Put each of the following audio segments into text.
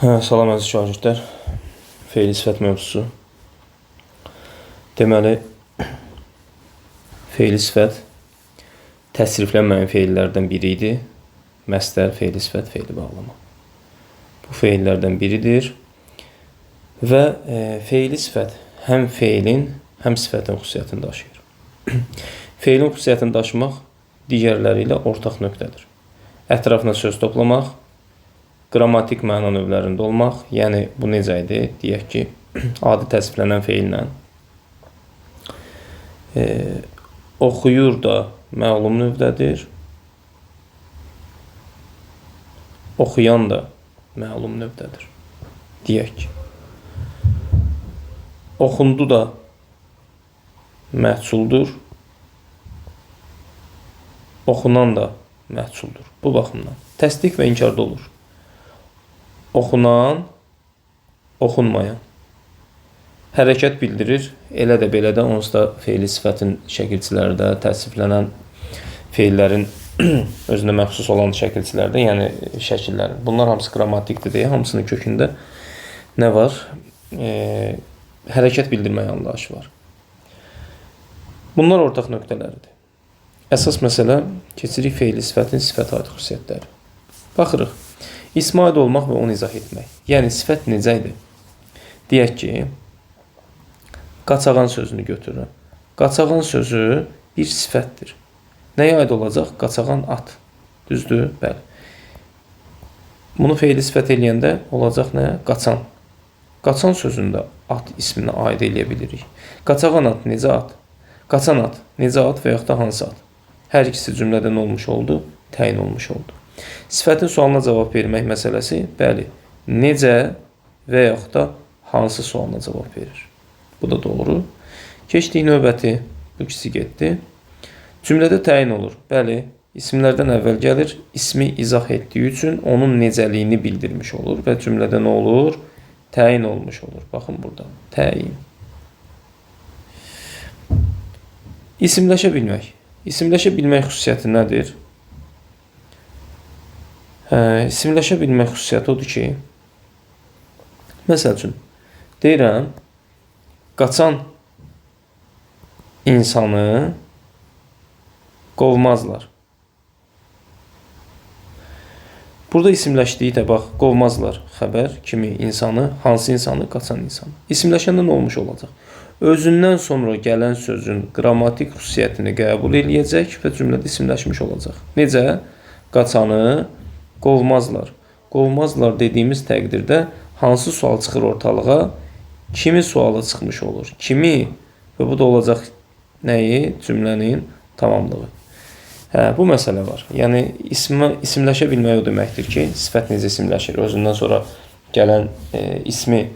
Salam əziz şagirdlər. Fe'li sifət mövzusu. Deməli, fe'li sifət təsriflənməyən feillərdən biri idi. Məsdər, fe'li sifət, fe'li bağlama. Bu feillərdən biridir. Və fe'li sifət həm feilin, həm sifətin xüsusiyyətini daşıyır. Feilin xüsusiyyətini daşımaq digərləri ilə ortaq nöqtədir. Ətrafına söz toplamaq, qrammatik məna növlərində olmaq, yəni bu necə idi? Deyək ki, adi təsriflənən feillə oxuyur da məlum növdədir, oxuyan da məlum növdədir. Deyək ki, oxundu da məhsuldur, oxunan da məhsuldur. Bu baxımdan təsdiq və inkarda olur. Oxunan, oxunmayan. Hərəkət bildirir, elə də belə də onsuz da fe'li sifətin şəkilçilərdə təsriflənən feillərin özünə məxsus olan şəkilçilərdə, yəni şəkillərin. Bunlar hamısı qrammatikdir deyə, hamısının kökündə nə var? Hərəkət bildirmək anlayışı var. Bunlar ortaq nöqtələridir. Əsas məsələ keçirik fe'li sifətin sifət aid xüsusiyyətləri. Baxırıq. İsmə aid olmaq və onu izah etmək. Yəni, sifət necə idi? Deyək ki, qaçağan sözünü götürürəm. Qaçağan sözü bir sifətdir. Nəyə aid olacaq? Qaçağan at. Düzdür? Bəli. Bunu fe'li sifət eləyəndə olacaq nə? Qaçan. Qaçan sözündə at ismini aid eləyə bilirik. Qaçağan at necə at? Qaçan at necə at və yaxud da hansı at? Hər ikisi cümlədə nə olmuş oldu? Təyin olmuş oldu. Sifətin sualına cavab vermək məsələsi, bəli, necə və yaxud da hansı sualına cavab verir. Bu da doğru. Keçdik növbəti, bu ikisi getdi. Cümlədə təyin olur. Bəli, isimlərdən əvvəl gəlir, ismi izah etdiyi üçün onun necəliyini bildirmiş olur və cümlədə nə olur? Təyin olmuş olur. Baxın burada, təyin. İsimləşə bilmək. İsimləşə bilmək xüsusiyyəti nədir? İsimləşə bilmək xüsusiyyəti odur ki, məsəl üçün, deyirəm, qaçan insanı qovmazlar. Burada isimləşdiyi də, bax, qovmazlar xəbər kimi insanı, hansı insanı, qaçan insanı. İsimləşəndə nə olmuş olacaq? Özündən sonra gələn sözün qrammatik xüsusiyyətini qəbul eləyəcək və cümlədə isimləşmiş olacaq. Necə? Qaçanı qovmazlar. Qovmazlar dediyimiz təqdirdə hansı sual çıxır ortalığa? Kimi sualı çıxmış olur? Kimi? Və bu da olacaq nəyi? Cümlənin tamamlığı. Bu məsələ var. Yəni, isimləşə bilmək o deməkdir ki, sifət necə isimləşir? Özündən sonra gələn ismi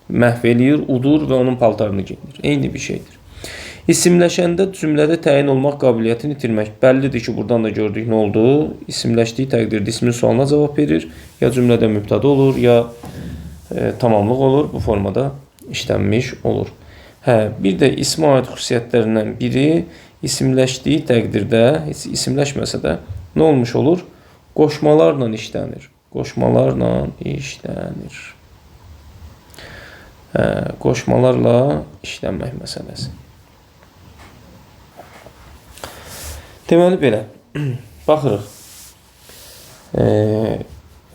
məhv eləyir, udur və onun paltarını geyinir. Eyni bir şeydir. İsimləşəndə cümlədə təyin olmaq qabiliyyətini itirmək. Bəllidir ki, buradan da gördük nə oldu? İsimləşdiyi təqdirdə ismin sualına cavab verir, ya cümlədə mübtəda olur, ya tamamlıq olur. Bu formada işlənmiş olur. Bir də ismə aid xüsusiyyətlərindən biri isimləşdiyi təqdirdə, heç isimləşməsə də nə olmuş olur? Qoşmalarla işlənir. Qoşmalarla işlənir. Qoşmalarla işlənmək məsələsi. Deməli belə, baxırıq,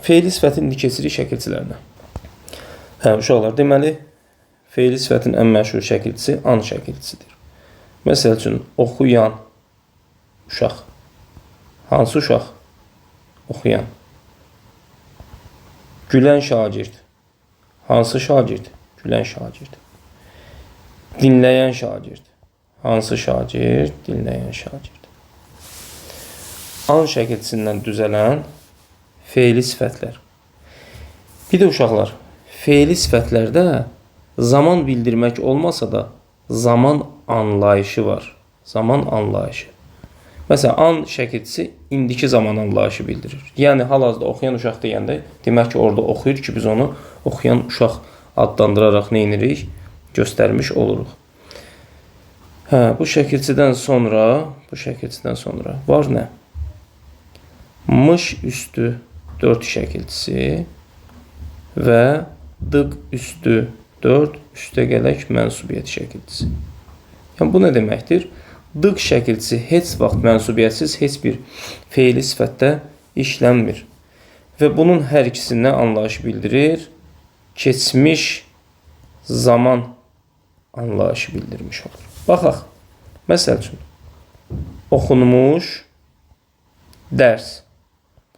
fe'li sifətin keçirik şəkilçilərinə. Uşaqlar, deməli, fe'li sifətin ən məşhur şəkilçisi an şəkilçisidir. Məsəl üçün, oxuyan uşaq. Hansı uşaq? Oxuyan. Gülən şagird. Hansı şagird? Gülən şagird. Dinləyən şagird. Hansı şagird? Dinləyən şagird. An şəkilçisindən düzələn fe'li sifətlər. Bir də uşaqlar, fe'li sifətlərdə zaman bildirmək olmasa da zaman anlayışı var. Zaman anlayışı. Məsələn, an şəkilçisi indiki zaman anlayışı bildirir. Yəni, hal-hazırda oxuyan uşaq deyəndə, demək ki, orada oxuyur ki, biz onu oxuyan uşaq adlandıraraq nə edirik? Göstərmiş oluruq. Bu şəkilçidən sonra var nə? Mış üstü 4 şəkilçisi və dıq üstü 4 üstəgələk mənsubiyyət şəkilçisi. Yəni, bu nə deməkdir? Dıq şəkilçisi heç vaxt mənsubiyyətsiz heç bir feili sifətdə işlənmir. Və bunun hər ikisini anlayışı bildirir? Keçmiş zaman anlayışı bildirmiş olur. Baxaq, məsəl üçün, oxunmuş dərs.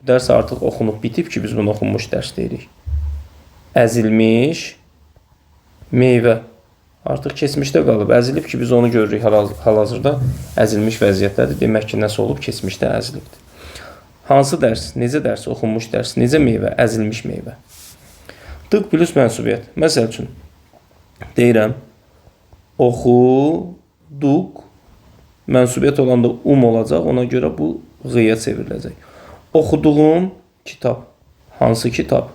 Bu dərs artıq oxunub bitib ki, biz bunu oxunmuş dərs deyirik. Əzilmiş meyvə. Artıq keçmişdə qalıb, əzilib ki, biz onu görürük hal-hazırda əzilmiş vəziyyətlədir. Demək ki, nəsə olub, keçmişdə əzilibdir. Hansı dərs? Necə dərs? Oxunmuş dərs. Necə meyvə? Əzilmiş meyvə. Dıq plus mənsubiyyət. Məsəl üçün, deyirəm, oxuduq, mənsubiyyət olanda olacaq, ona görə bu ğıya çevriləcək. Oxuduğum kitab. Hansı kitab?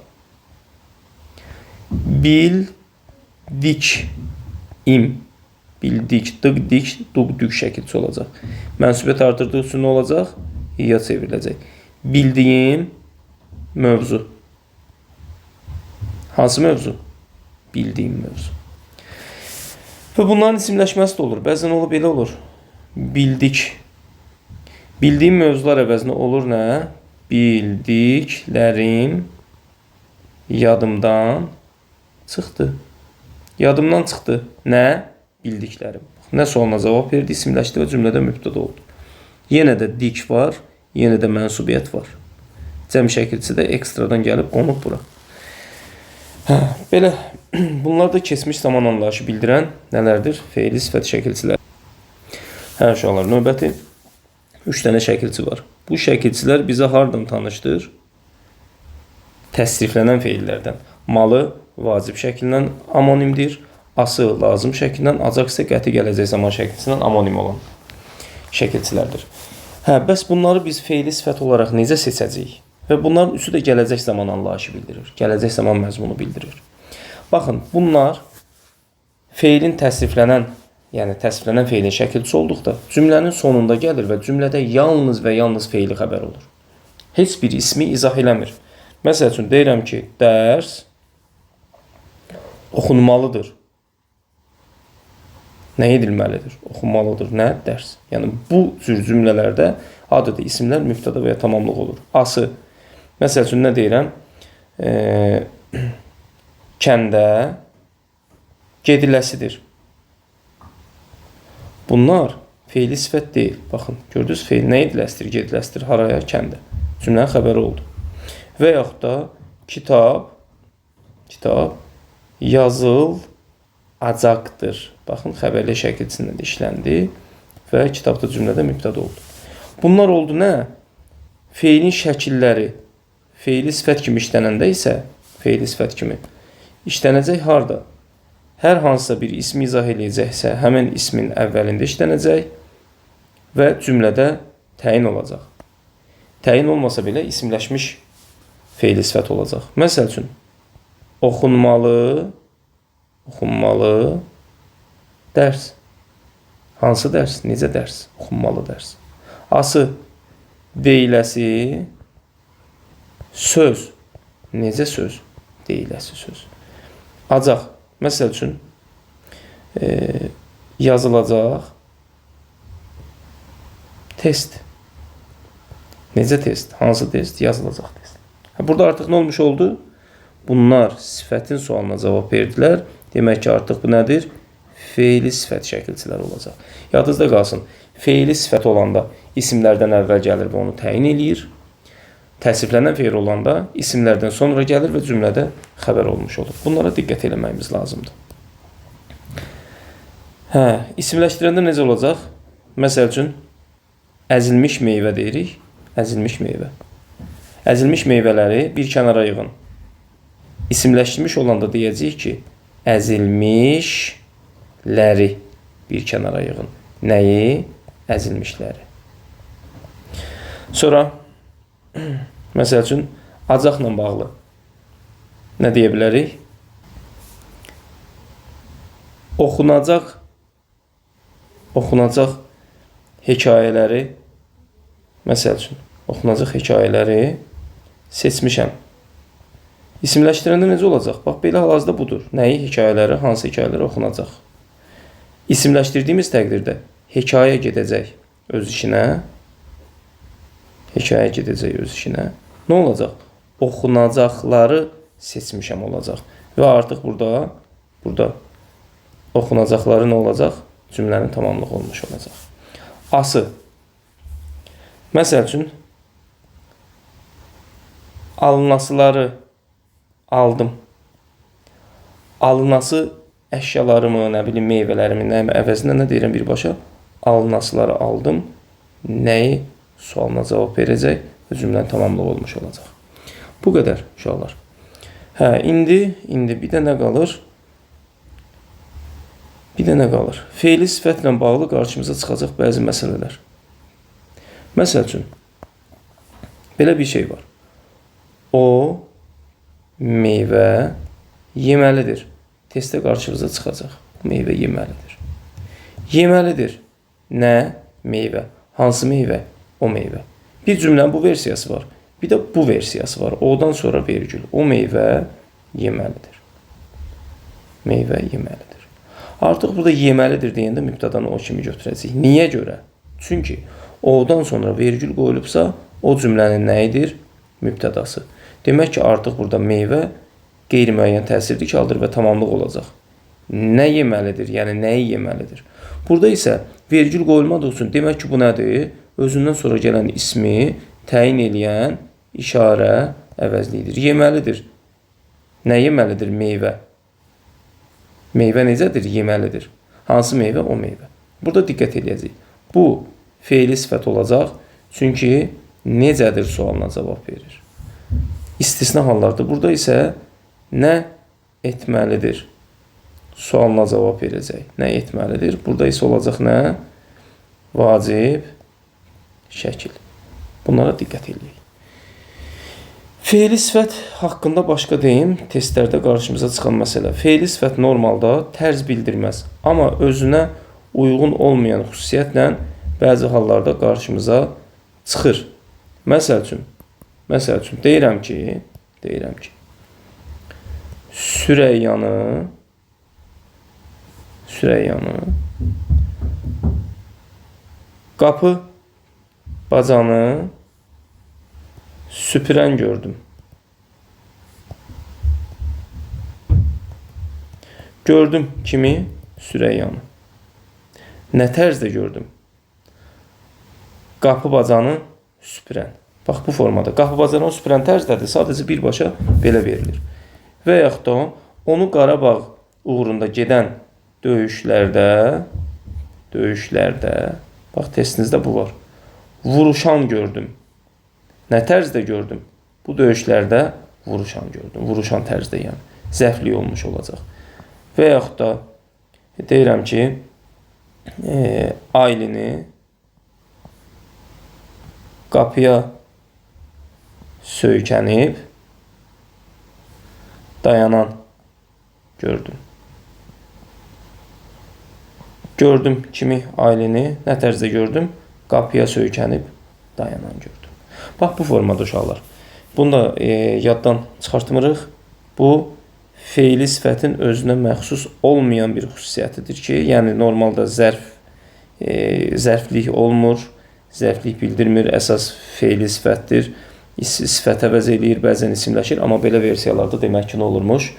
Bildik. Bildik. Dıq dik, duq dük şəkilçisi olacaq. Mənsubiyyət artırdığı üçün nə olacaq? İya çevriləcək. Bildiyim mövzu. Hansı mövzu? Bildiyim mövzu. Və bunların isimləşməsi də olur. Bəzən olub elə olur. Bildik. Bildiyim mövzular əvəzinə olur nə? Bildiklərim yadımdan çıxdı. Yadımdan çıxdı. Nə? Bildiklərim. Nə sualına cavab verdi, isimləşdi və cümlədə mübtəda oldu. Yenə də dik var, yenə də mənsubiyyət var. Cəm şəkilçisi də ekstradan gəlib qonub bura. Belə, bunlar da keçmiş zaman anlayışı bildirən nələrdir? Feili sifət şəkilçilər. Uşaqlar, növbəti 3 dənə şəkilçi var. Bu şəkilçilər bizə hardan tanışdır? Təsriflənən feillərdən. Malı vacib şəklindən amonimdir. Ası lazım şəklindən, acaq isə qəti gələcək zaman şəkilçisindən amonim olan şəkilçilərdir. Bəs bunları biz feili sifət olaraq necə seçəcəyik? Və bunların üçü də gələcək zaman anlayışı bildirir. Gələcək zaman məzmunu bildirir. Baxın, bunlar feilin təsriflənən, yəni təsriflənən feilin şəkilçisi olduqda cümlənin sonunda gəlir və cümlədə yalnız və yalnız feili xəbər olur. Heç bir ismi izah eləmir. Məsəl üçün, deyirəm ki, dərs oxunmalıdır. Nə edilməlidir? Oxunmalıdır. Nə? Dərs. Yəni, bu cür cümlələrdə adədə isimlər mübtəda və ya tamamlıq olur. Ası. Məsəl üçün, nə deyirəm? Kəndə gediləsidir. Bunlar feili sifət deyil. Baxın, gördünüz, feil nə ediləsidir? Gediləsidir. Haraya? Kəndə. Cümlənin xəbəri oldu. Və yaxud da kitab yazılacaqdır. Baxın, xəbərli şəkilçisində də işləndi və kitabda cümlədə mübtəda oldu. Bunlar oldu nə? Feilin şəkilləri feili sifət kimi işlənəndə isə feili sifət kimi işlənəcək harda? Hər hansısa bir ismi izah eləyəcəksə, həmin ismin əvvəlində işlənəcək və cümlədə təyin olacaq. Təyin olmasa belə isimləşmiş feili sifət olacaq. Məsəl üçün, oxunmalı dərs. Hansı dərs? Necə dərs? Oxunmalı dərs. Ası, deyiləsi söz. Necə söz? Deyiləsi söz. Acaq. Məsəl üçün, yazılacaq test. Necə test? Hansı test? Yazılacaq test. Burada artıq nə olmuş oldu? Bunlar sifətin sualına cavab verdilər. Demək ki, artıq bu nədir? Feili sifət şəkilçilər olacaq. Yadınızda qalsın, feili sifət olanda isimlərdən əvvəl gəlir və onu təyin eləyir. Təsriflənən feil olanda isimlərdən sonra gəlir və cümlədə xəbər olmuş olur. Bunlara diqqət eləməyimiz lazımdır. İsimləşdirəndə necə olacaq? Məsəl üçün, əzilmiş meyvə deyirik. Əzilmiş meyvə. Əzilmiş meyvələri bir kənara yığın. İsimləşdirmiş olanda deyəcəyik ki, əzilmişləri bir kənara yığın. Nəyi? Əzilmişləri. Sonra, məsəl üçün, acaqla bağlı nə deyə bilərik? Oxunacaq hekayələri, məsəl üçün, oxunacaq hekayələri seçmişəm. İsimləşdirəndə necə olacaq? Bax, belə hal-hazırda budur. Nəyi? Hekayələri, hansı hekayələri oxunacaq? İsimləşdirdiyimiz təqdirdə hekayə gedəcək öz işinə. Hekayə gedəcək öz işinə. Nə olacaq? Oxunacaqları seçmişəm olacaq. Və artıq burada oxunacaqları nə olacaq? Cümlənin tamamlığı olmuş olacaq. Ası. Məsəl üçün, alınasıları aldım. Alınası əşyalarımı, nə bilim, meyvələrimi, əvəzində nə deyirəm birbaşa? Alınasıları aldım. Nəyi? Sualına cavab verəcək və cümlənin tamamlığı olmuş olacaq. Bu qədər uşaqlar. İndi bir də nə qalır? Fe'li sifətlə bağlı qarşımıza çıxacaq bəzi məsələlər. Məsəl üçün, belə bir şey var. O meyvə yeməlidir. Testdə qarşımıza çıxacaq. Meyvə yeməlidir. Yeməlidir. Nə? Meyvə. Hansı meyvə? O meyvə. Bir cümlənin bu versiyası var. Bir də bu versiyası var. O'dan sonra vergül. O meyvə yeməlidir. Meyvə yeməlidir. Artıq burada yeməlidir deyəndə mübtədanı o kimi götürəcəyik. Niyə görə? Çünki O'dan sonra vergül qoyulubsa, o cümlənin nəyidir? Mübtədası. Demək ki, artıq burada meyvə qeyri-müəyyən təsirli kaldır və tamamlıq olacaq. Nə yeməlidir? Yəni, nəyi yeməlidir? Burada isə vergül qoyulmadığı üçün demək ki, bu nədir? Özündən sonra gələn ismi təyin eləyən işarə əvəzliyidir. Yeməlidir. Nə yeməlidir? Meyvə. Meyvə necədir? Yeməlidir. Hansı meyvə? O meyvə. Burada diqqət edəcəyik. Bu fe'li sifət olacaq. Çünki necədir sualına cavab verir. İstisna hallarda. Burada isə nə etməlidir? Sualına cavab verəcək. Nə etməlidir? Burada isə olacaq nə? Vacib şəkil. Bunlara diqqət edək. Fe'li sifət haqqında başqa deyim, testlərdə qarşımıza çıxan məsələ. Fe'li sifət normalda tərz bildirməz, amma özünə uyğun olmayan xüsusiyyətlə bəzi hallarda qarşımıza çıxır. Məsəl üçün deyirəm ki, Süreyyanı qapı bacanı süpürən gördüm. Gördüm kimi? Süreyyanı. Nə tərzdə gördüm? Qapı bacanı süpürən. Bax, bu formada. Qapı bacanı süpürən tərzdədir. Sadəcə birbaşa belə verilir. Və yaxud da onu Qarabağ uğrunda gedən döyüşlərdə, bax, testinizdə bu var. Vuruşan gördüm. Nə tərzdə gördüm? Bu döyüşlərdə vuruşan gördüm. Vuruşan tərzdə, yəni. Zəfli olmuş olacaq. Və yaxud da deyirəm ki, Aylini qapıya söykənib dayanan gördüm. Gördüm kimi Aylini nə tərzdə gördüm? Qapıya söykənib dayanan gördüm. Bax, bu formada uşaqlar. Bunu da yaddan çıxartmırıq. Bu, fe'li sifətin özünə məxsus olmayan bir xüsusiyyətidir ki, yəni normalda zərflik olmur, zərflik bildirmir, əsas fe'li sifətdir. Sifət əvəz eləyir, bəzən isimləşir, amma belə versiyalarda demək ki, nə olurmuş?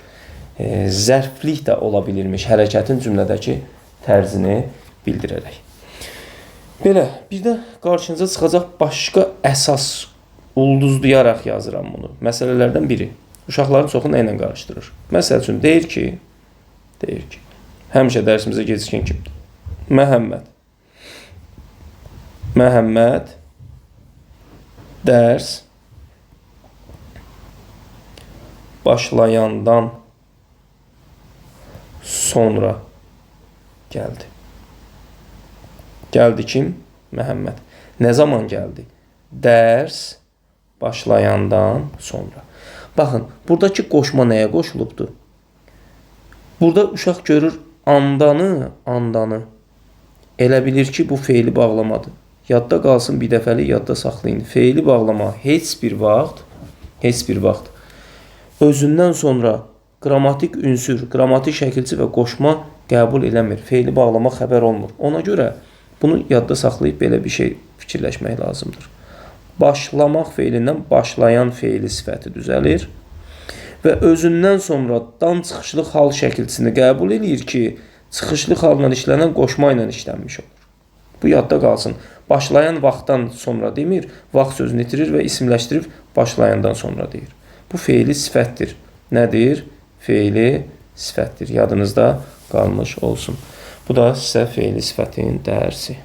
Zərflik də ola bilirmiş, hərəkətin cümlədəki tərzini bildirərək. Belə, bir də qarşınıza çıxacaq başqa əsas ulduzlayaraq yazıram bunu. Məsələlərdən biri. Uşaqların çoxu nə ilə qarışdırır? Məsəl üçün, deyir ki, həmişə dərsimizə gecikən kimdir? Məhəmməd dərs başlayandan sonra gəldi. Gəldi kim? Məhəmməd. Nə zaman gəldi? Dərs başlayandan sonra. Baxın, buradakı qoşma nəyə qoşulubdur? Burada uşaq görür andanı. Elə bilir ki, bu fe'li bağlamadır. Yadda qalsın, bir dəfəli yadda saxlayın. Fe'li bağlama heç bir vaxt özündən sonra qrammatik ünsür, qrammatik şəkilçi və qoşma qəbul eləmir. Feili bağlama xəbər olmur. Ona görə bunu yadda saxlayıb belə bir şey fikirləşmək lazımdır. Başlamaq feilindən başlayan feili sifəti düzəlir və özündən sonra dan çıxışlı hal şəkilçisini qəbul eləyir ki, çıxışlı halla işlənən qoşma ilə işlənmiş olur. Bu yadda qalsın. Başlayan vaxtdan sonra demir, vaxt sözünü itirir və isimləşdirib başlayandan sonra deyir. Bu feili sifətdir. Nədir? Feili sifətdir. Yadınızda qalmış olsun. Bu da sizə feili sifətin dərsi.